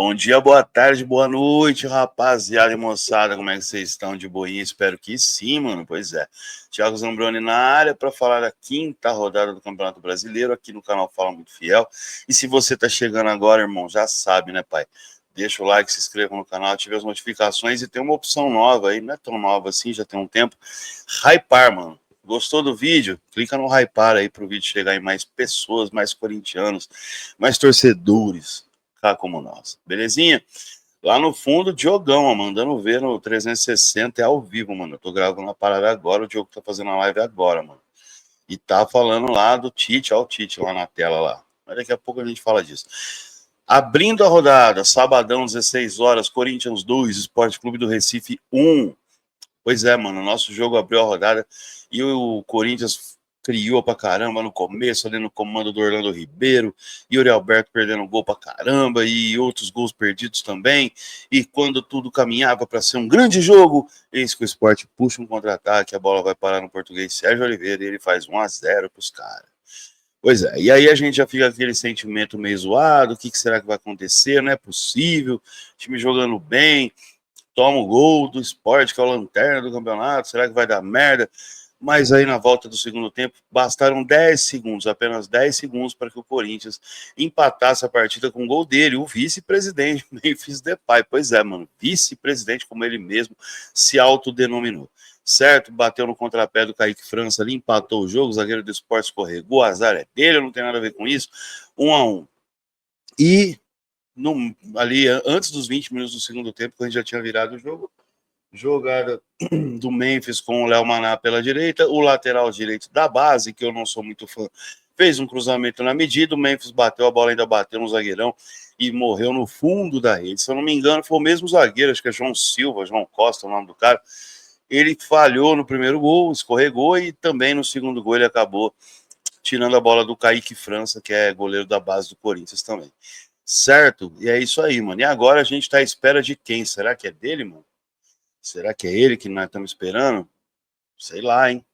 Bom dia, boa tarde, boa noite, rapaziada e moçada, como é que vocês estão? De boinha? Espero que sim, mano. Pois é. Thiago Zambroni na área para falar da quinta rodada do Campeonato Brasileiro aqui no canal Fala Muito Fiel. E se você tá chegando agora, irmão, já sabe, né, pai? Deixa o like, se inscreva no canal, ative as notificações e tem uma opção nova aí, não é tão nova assim, já tem um tempo. Hypar, mano. Gostou do vídeo? Clica no Hypar aí pro vídeo chegar em mais pessoas, mais corintianos, mais torcedores como nós, belezinha? Lá no fundo, Diogão, ó, mandando ver no 360, é ao vivo, mano. Eu tô gravando a parada agora, o Diogo tá fazendo a live agora, mano. E tá falando lá do Tite, ó o Tite lá na tela lá. Mas daqui a pouco a gente fala disso. Abrindo a rodada, sabadão, 16 horas, Corinthians 2, Sport Clube do Recife 1. Pois é, mano, o nosso jogo abriu a rodada e o Corinthians criou pra caramba no começo, ali no comando do Orlando Ribeiro, Yuri Alberto perdendo gol pra caramba e outros gols perdidos também. E quando tudo caminhava para ser um grande jogo, eis que o Sport puxa um contra-ataque, a bola vai parar no português Sérgio Oliveira e ele faz 1-0 pros caras. Pois é, e aí a gente já fica aquele sentimento meio zoado, o que será que vai acontecer? Não é possível, time jogando bem, toma o gol do Sport, que é a lanterna do campeonato, será que vai dar merda? Mas aí na volta do segundo tempo, bastaram 10 segundos, apenas 10 segundos para que o Corinthians empatasse a partida com o gol dele, o vice-presidente, Memphis Depay. Pois é, mano, vice-presidente, como ele mesmo se autodenominou. Certo? Bateu no contrapé do Kaique França ali, empatou o jogo, o zagueiro do Sport escorregou, o azar é dele, não tem nada a ver com isso. 1-1. E ali, antes dos 20 minutos do segundo tempo, quando a gente já tinha virado o jogo, jogada do Memphis com o Léo Maná pela direita, o lateral direito da base, que eu não sou muito fã, fez um cruzamento na medida, o Memphis bateu, a bola ainda bateu no zagueirão e morreu no fundo da rede. Se eu não me engano, foi o mesmo zagueiro, acho que é João Silva, João Costa, o nome do cara. Ele falhou no primeiro gol, escorregou e também no segundo gol ele acabou tirando a bola do Kaique França, que é goleiro da base do Corinthians também. Certo? E é isso aí, mano. E agora a gente tá à espera de quem? Será que é dele, mano? Será que é ele que nós estamos esperando? Sei lá, hein?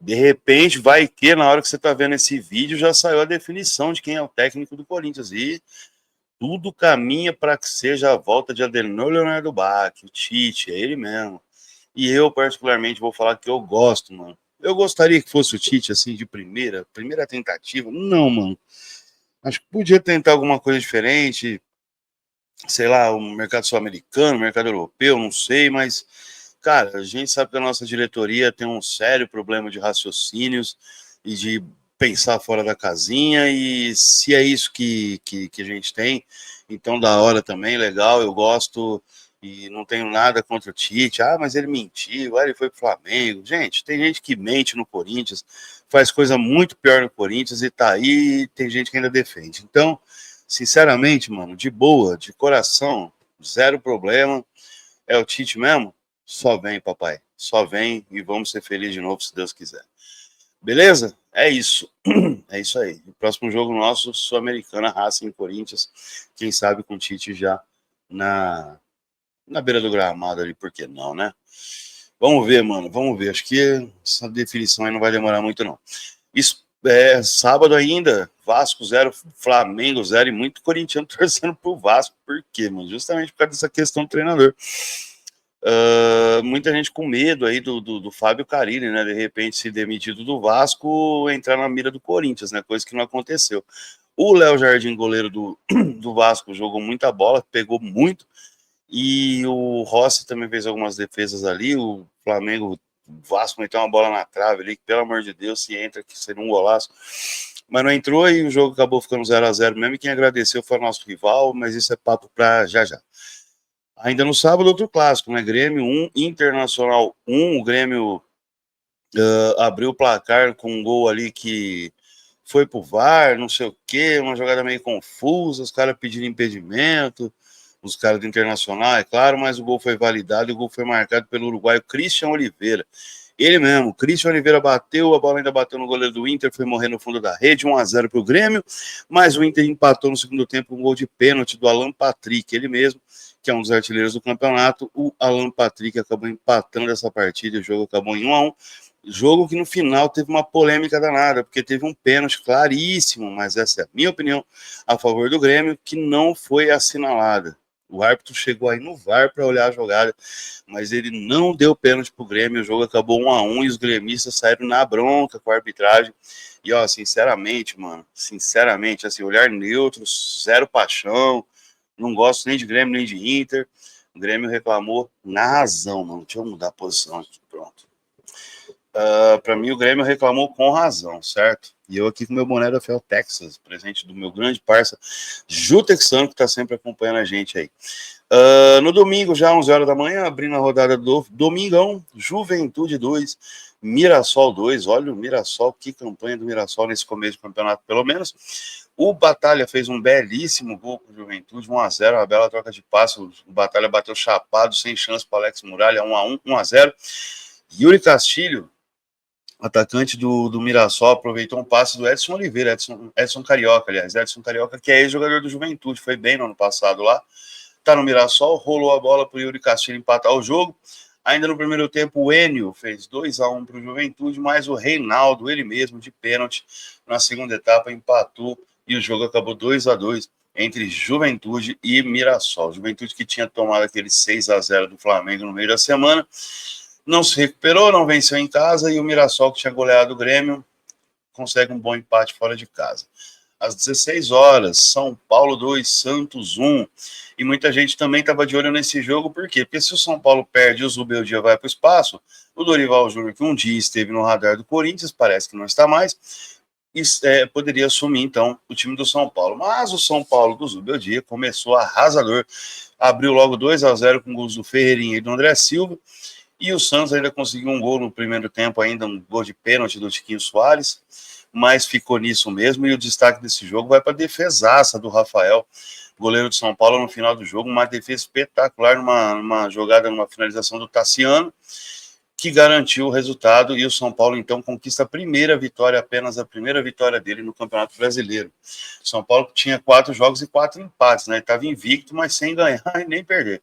De repente, vai que na hora que você tá vendo esse vídeo já saiu a definição de quem é o técnico do Corinthians. E tudo caminha para que seja a volta de Adenor Leonardo Bach, o Tite, é ele mesmo. E eu, particularmente, vou falar que eu gosto, mano. Eu gostaria que fosse o Tite, assim, de primeira tentativa. Não, mano. Acho que podia tentar alguma coisa diferente, sei lá, o mercado sul-americano, o mercado europeu, não sei, mas, cara, a gente sabe que a nossa diretoria tem um sério problema de raciocínios e de pensar fora da casinha, e se é isso que a gente tem, então da hora também, legal, eu gosto e não tenho nada contra o Tite. Ah, mas ele mentiu, ele foi pro Flamengo. Gente, tem gente que mente no Corinthians, faz coisa muito pior no Corinthians e tá aí, e tem gente que ainda defende. Então, sinceramente, mano, de boa, de coração, zero problema. É o Tite mesmo? Só vem, papai. Só vem e vamos ser felizes de novo, se Deus quiser. Beleza? É isso. É isso aí. O próximo jogo nosso, Sul-Americana, Racing Corinthians. Quem sabe com o Tite já na beira do gramado ali, por que não, né? Vamos ver, mano. Vamos ver. Acho que essa definição aí não vai demorar muito, não. Isso é sábado ainda, Vasco 0, Flamengo 0 e muito corintiano torcendo pro Vasco. Por quê, mano? Justamente por causa dessa questão do treinador. Muita gente com medo aí do Fábio Carille, né? De repente, se demitido do Vasco, entrar na mira do Corinthians, né? Coisa que não aconteceu. O Léo Jardim, goleiro do Vasco, jogou muita bola, pegou muito. E o Rossi também fez algumas defesas ali. O Flamengo, o Vasco meteu uma bola na trave ali, que pelo amor de Deus, se entra, que seria um golaço. Mas não entrou e o jogo acabou ficando 0-0 mesmo. E quem agradeceu foi o nosso rival, mas isso é papo pra já já. Ainda no sábado, outro clássico, né? Grêmio 1, Internacional 1. O Grêmio abriu o placar com um gol ali que foi pro VAR, não sei o quê, uma jogada meio confusa, os caras pediram impedimento, os caras do Internacional, é claro, mas o gol foi validado e o gol foi marcado pelo uruguaio Christian Oliveira. Ele mesmo, Christian Oliveira bateu, a bola ainda bateu no goleiro do Inter, foi morrer no fundo da rede, 1-0 para o Grêmio, mas o Inter empatou no segundo tempo com um gol de pênalti do Alan Patrick, ele mesmo, que é um dos artilheiros do campeonato. O Alan Patrick acabou empatando essa partida, o jogo acabou em 1-1, Jogo que no final teve uma polêmica danada, porque teve um pênalti claríssimo, mas essa é a minha opinião, a favor do Grêmio, que não foi assinalada. O árbitro chegou aí no VAR para olhar a jogada, mas ele não deu pênalti pro Grêmio, o jogo acabou 1-1 e os gremistas saíram na bronca com a arbitragem. E, ó, sinceramente, mano, sinceramente, assim, olhar neutro, zero paixão, não gosto nem de Grêmio nem de Inter. O Grêmio reclamou na razão, mano. Deixa eu mudar a posição aqui, pronto. Para mim, o Grêmio reclamou com razão, certo? E eu aqui com meu boné da Fel Texas, presente do meu grande parça, Ju Texano, que está sempre acompanhando a gente aí. No domingo, já 11 horas da manhã, abrindo a rodada do Domingão, Juventude 2, Mirassol 2. Olha o Mirassol, que campanha do Mirassol nesse começo de campeonato, pelo menos. O Batalha fez um belíssimo gol com o Juventude, 1-0, uma bela troca de passe. O Batalha bateu chapado, sem chance para Alex Muralha, 1-1, 1-0. Yuri Castilho, atacante do Mirassol, aproveitou um passe do Edson Oliveira, Edson Carioca, aliás, Edson Carioca, que é ex-jogador do Juventude, foi bem no ano passado lá, tá no Mirassol, rolou a bola pro Yuri Castilho empatar o jogo. Ainda no primeiro tempo, o Enio fez 2-1 pro Juventude, mas o Reinaldo, ele mesmo, de pênalti, na segunda etapa, empatou e o jogo acabou 2-2 entre Juventude e Mirassol. Juventude que tinha tomado aquele 6-0 do Flamengo no meio da semana, não se recuperou, não venceu em casa, e o Mirassol, que tinha goleado o Grêmio, consegue um bom empate fora de casa. Às 16 horas, São Paulo 2, Santos 1. E muita gente também estava de olho nesse jogo, por quê? Porque se o São Paulo perde e o Zubeldia vai para o espaço, o Dorival Júnior, que um dia esteve no radar do Corinthians, parece que não está mais, poderia assumir, então, o time do São Paulo. Mas o São Paulo do Zubeldia começou arrasador, abriu logo 2-0 com gols do Ferreirinha e do André Silva, e o Santos ainda conseguiu um gol no primeiro tempo, ainda um gol de pênalti do Tiquinho Soares, mas ficou nisso mesmo. E o destaque desse jogo vai para a defesaça do Rafael, goleiro de São Paulo, no final do jogo. Uma defesa espetacular, numa jogada, numa finalização do Tassiano, que garantiu o resultado. E o São Paulo, então, conquista a primeira vitória, apenas a primeira vitória dele no Campeonato Brasileiro. São Paulo tinha 4 jogos e 4 empates, né? Estava invicto, mas sem ganhar e nem perder.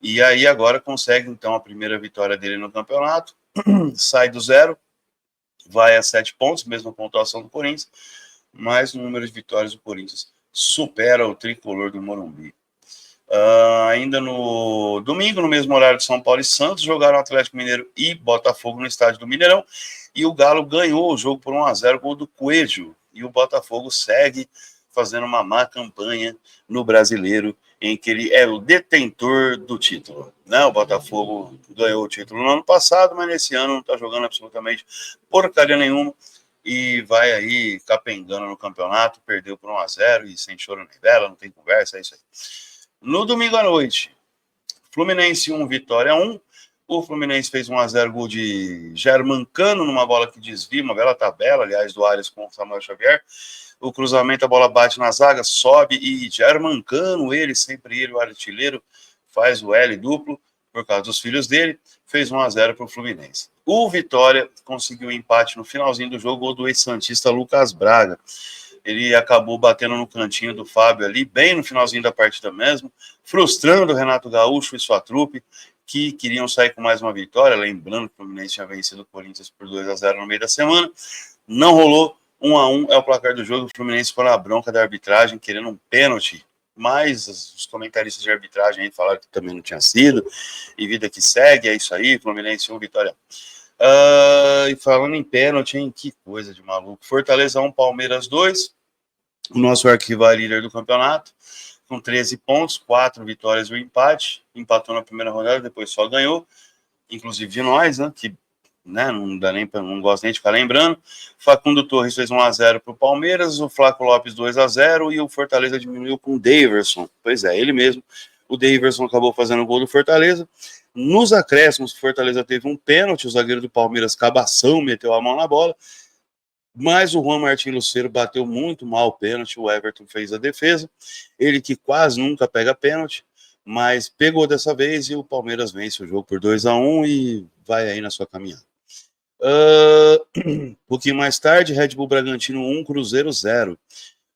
E aí agora consegue, então, a primeira vitória dele no campeonato, sai do 0, vai a 7 pontos, mesma pontuação do Corinthians, mas o número de vitórias do Corinthians supera o tricolor do Morumbi. Ainda no domingo, no mesmo horário de São Paulo e Santos, jogaram Atlético Mineiro e Botafogo no estádio do Mineirão, e o Galo ganhou o jogo por 1-0, gol do Coelho, e o Botafogo segue fazendo uma má campanha no Brasileiro, em que ele é o detentor do título. Né? O Botafogo ganhou o título no ano passado, mas nesse ano não está jogando absolutamente porcaria nenhuma e vai aí capengando no campeonato, perdeu por 1-0 e sem choro nem vela, não tem conversa, é isso aí. No domingo à noite, Fluminense 1, Vitória 1. O Fluminense fez 1-0, gol de Germancano numa bola que desvia, uma bela tabela, aliás, do Arias com o Samuel Xavier. O cruzamento, a bola bate na zaga, sobe e Germancano, sempre ele, o artilheiro, faz o L duplo por causa dos filhos dele, fez 1-0 para o Fluminense. O Vitória conseguiu um empate no finalzinho do jogo, gol do ex-santista Lucas Braga. Ele acabou batendo no cantinho do Fábio ali, bem no finalzinho da partida mesmo, frustrando o Renato Gaúcho e sua trupe, que queriam sair com mais uma vitória, lembrando que o Fluminense tinha vencido o Corinthians por 2-0 no meio da semana. Não rolou, 1-1 é o placar do jogo. O Fluminense ficou na bronca da arbitragem, querendo um pênalti, mas os comentaristas de arbitragem aí falaram que também não tinha sido, e vida que segue, é isso aí, Fluminense 1, Vitória. E falando em pênalti, hein, que coisa de maluco. Fortaleza 1, Palmeiras 2, o nosso arquivar líder do campeonato, com 13 pontos, 4 vitórias e um empate, empatou na primeira rodada, depois só ganhou, inclusive de nós, né, que não dá nem, não gosto nem de ficar lembrando. Facundo Torres fez 1-0 para o Palmeiras, o Flaco Lopes 2-0 e o Fortaleza diminuiu com o Daverson. Pois é, ele mesmo. O Daverson acabou fazendo o gol do Fortaleza. Nos acréscimos, o Fortaleza teve um pênalti, o zagueiro do Palmeiras, Cabação, meteu a mão na bola, mas o Juan Martín Lucero bateu muito mal o pênalti, o Everton fez a defesa, ele que quase nunca pega pênalti, mas pegou dessa vez e o Palmeiras vence o jogo por 2-1 e vai aí na sua caminhada. Um pouquinho mais tarde, Red Bull Bragantino 1, Cruzeiro 0.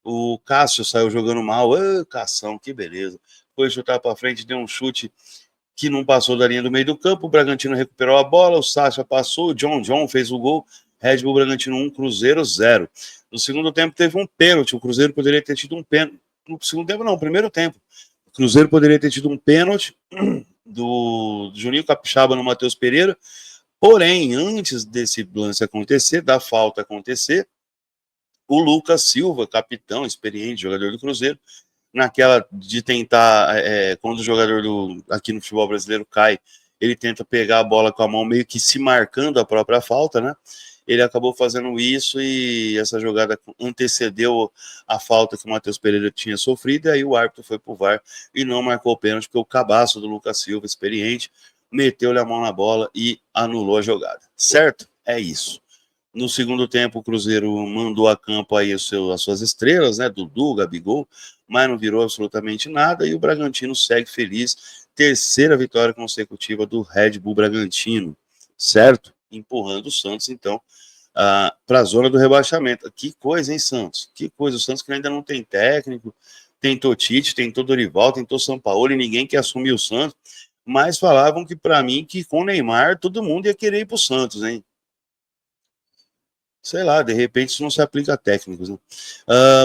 O Cássio saiu jogando mal. Cação, que beleza. Foi chutar para frente, deu um chute que não passou da linha do meio do campo. O Bragantino recuperou a bola, o Sacha passou, o John fez o gol. Red Bull Bragantino 1, Cruzeiro 0. No segundo tempo teve um pênalti, o Cruzeiro poderia ter tido um pênalti. No segundo tempo não, no primeiro tempo. O Cruzeiro poderia ter tido um pênalti do Juninho Capixaba no Matheus Pereira. Porém, antes desse lance acontecer, da falta acontecer, o Lucas Silva, capitão, experiente, jogador do Cruzeiro, naquela de tentar, quando o jogador aqui no futebol brasileiro cai, ele tenta pegar a bola com a mão meio que se marcando a própria falta, né? Ele acabou fazendo isso e essa jogada antecedeu a falta que o Matheus Pereira tinha sofrido, e aí o árbitro foi pro VAR e não marcou o pênalti, porque o cabaço do Lucas Silva, experiente, meteu-lhe a mão na bola e anulou a jogada. Certo? É isso. No segundo tempo, o Cruzeiro mandou a campo aí as suas estrelas, né? Dudu, Gabigol, mas não virou absolutamente nada. E o Bragantino segue feliz. Terceira vitória consecutiva do Red Bull Bragantino, certo? Empurrando o Santos, então, para a zona do rebaixamento. Que coisa, hein, Santos? Que coisa. O Santos que ainda não tem técnico. Tentou Tite, tentou Dorival, tentou São Paulo e ninguém quer assumir o Santos. Mas falavam que, para mim, que com o Neymar, todo mundo ia querer ir para o Santos, hein? Sei lá, de repente isso não se aplica a técnicos, né?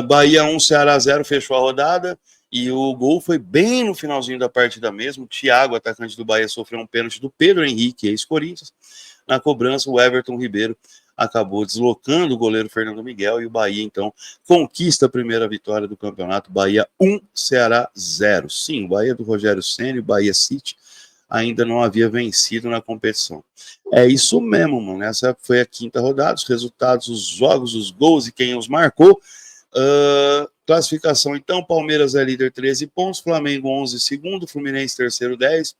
Bahia 1, Ceará 0, fechou a rodada, e o gol foi bem no finalzinho da partida mesmo. O Thiago, atacante do Bahia, sofreu um pênalti do Pedro Henrique, ex-Corinthians. Na cobrança, o Everton Ribeiro acabou deslocando o goleiro Fernando Miguel, e o Bahia, então, conquista a primeira vitória do campeonato. Bahia 1, Ceará 0. Sim, o Bahia do Rogério Ceni, o Bahia City, ainda não havia vencido na competição. É isso mesmo, mano. Essa foi a quinta rodada, os resultados, os jogos, os gols e quem os marcou. Classificação, então, Palmeiras é líder, 13 pontos, Flamengo 11 segundo, Fluminense terceiro, 10.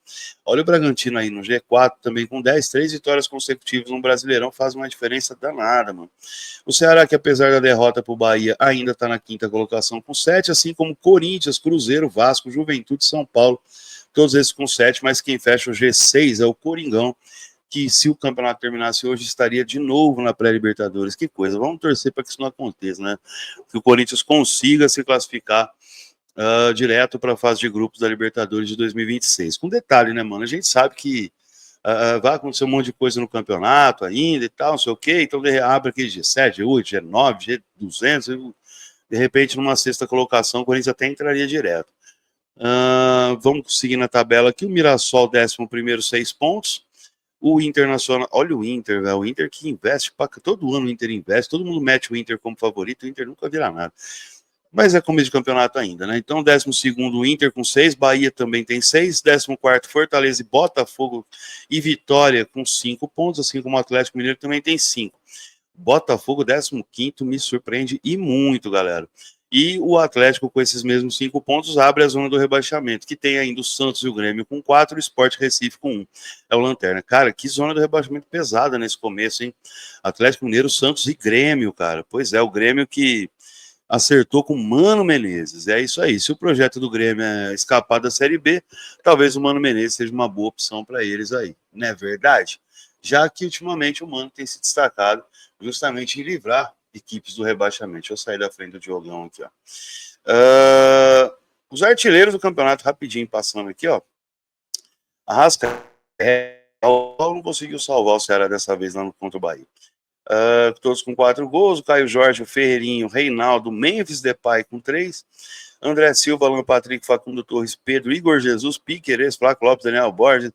Olha o Bragantino aí no G4 também com 10, 3 vitórias consecutivas no Brasileirão, faz uma diferença danada, mano. O Ceará, que apesar da derrota para o Bahia, ainda está na quinta colocação com 7, assim como Corinthians, Cruzeiro, Vasco, Juventude, São Paulo, todos esses com 7, mas quem fecha o G6 é o Coringão, que se o campeonato terminasse hoje, estaria de novo na pré-Libertadores. Que coisa, vamos torcer para que isso não aconteça, né? Que o Corinthians consiga se classificar direto para a fase de grupos da Libertadores de 2026. Com detalhe, né, mano? A gente sabe que vai acontecer um monte de coisa no campeonato ainda e tal, não sei o quê, então abre aqui G7, G8, G9, G200, de repente numa sexta colocação o Corinthians até entraria direto. Vamos seguir na tabela aqui, o Mirassol 11º, 6 pontos, o Internacional, olha o Inter, velho, o Inter que investe, todo ano o Inter investe, todo mundo mete o Inter como favorito, o Inter nunca vira nada. Mas é começo de campeonato ainda, né? Então, 12º o Inter com 6, Bahia também tem 6, 14º Fortaleza e Botafogo e Vitória com 5 pontos, assim como o Atlético Mineiro também tem 5. Botafogo, 15º, me surpreende e muito, galera. E o Atlético, com esses mesmos 5 pontos, abre a zona do rebaixamento, que tem ainda o Santos e o Grêmio com 4, o Sport Recife com 1. É o Lanterna. Cara, que zona do rebaixamento pesada nesse começo, hein? Atlético Mineiro, Santos e Grêmio, cara. Pois é, o Grêmio que acertou com o Mano Menezes. É isso aí. Se o projeto do Grêmio é escapar da Série B, talvez o Mano Menezes seja uma boa opção para eles aí. Não é verdade? Já que ultimamente o Mano tem se destacado justamente em livrar equipes do rebaixamento. Deixa eu sair da frente do Diogão aqui, ó. Os artilheiros do campeonato, rapidinho, passando aqui, ó. Arrascaeta, o Paulo não conseguiu salvar o Ceará dessa vez lá no contra o Bahia. Todos com 4 gols, o Caio Jorge, o Ferreirinho, o Reinaldo, Memphis Depay com 3, André Silva, Alan Patrick, Facundo Torres, Pedro, Igor Jesus, Piquerez, Flaco Lopes, Daniel Borges,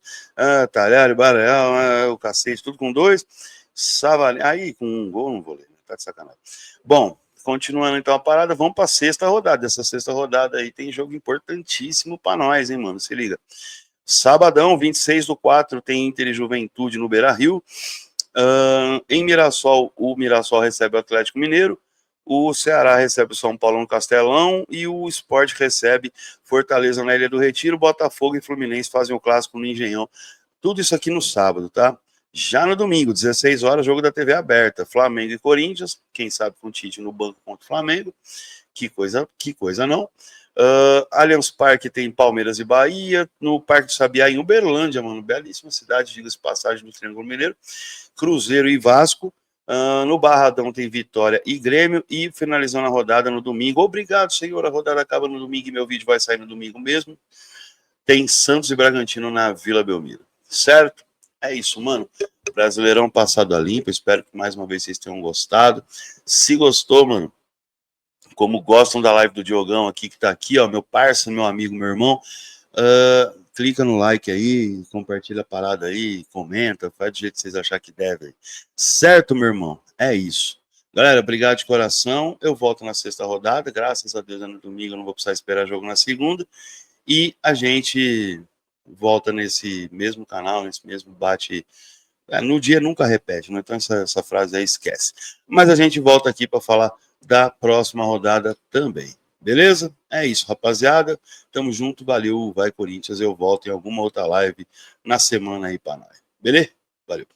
Talhari, Barael, o cacete, tudo com 2, Savalini, aí com 1 gol, não vou ler, tá de sacanagem. Bom, continuando então a parada, vamos para a sexta rodada. Essa sexta rodada aí tem jogo importantíssimo para nós, hein, mano, se liga. Sabadão, 26/4, tem Inter e Juventude no Beira-Rio. Em Mirassol, o Mirassol recebe o Atlético Mineiro, o Ceará recebe o São Paulo no Castelão e o Sport recebe Fortaleza na Ilha do Retiro, Botafogo e Fluminense fazem o clássico no Engenhão. Tudo isso aqui no sábado, tá? Já no domingo, 16 horas, jogo da TV aberta, Flamengo e Corinthians, quem sabe com o Tite no banco contra o Flamengo, que coisa não. Allianz Parque tem Palmeiras e Bahia, no Parque do Sabiá em Uberlândia, mano, belíssima cidade, diga-se passagem do Triângulo Mineiro, Cruzeiro e Vasco, no Barradão tem Vitória e Grêmio, e finalizando a rodada no domingo, obrigado senhor, a rodada acaba no domingo e meu vídeo vai sair no domingo mesmo, tem Santos e Bragantino na Vila Belmiro, certo? É isso, mano. Brasileirão passado a limpo. Espero que mais uma vez vocês tenham gostado. Se gostou, mano, como gostam da live do Diogão aqui, que tá aqui, ó, meu parça, meu amigo, meu irmão, clica no like aí, compartilha a parada aí, comenta, faz do jeito que vocês acharem que deve. Certo, meu irmão? É isso. Galera, obrigado de coração. Eu volto na sexta rodada. Graças a Deus, no domingo eu não vou precisar esperar jogo na segunda. E a gente volta nesse mesmo canal, nesse mesmo bate. No dia nunca repete, né? Então essa frase aí esquece. Mas a gente volta aqui para falar da próxima rodada também. Beleza? É isso, rapaziada. Tamo junto, valeu, vai Corinthians. Eu volto em alguma outra live na semana aí para nós. Beleza? Valeu.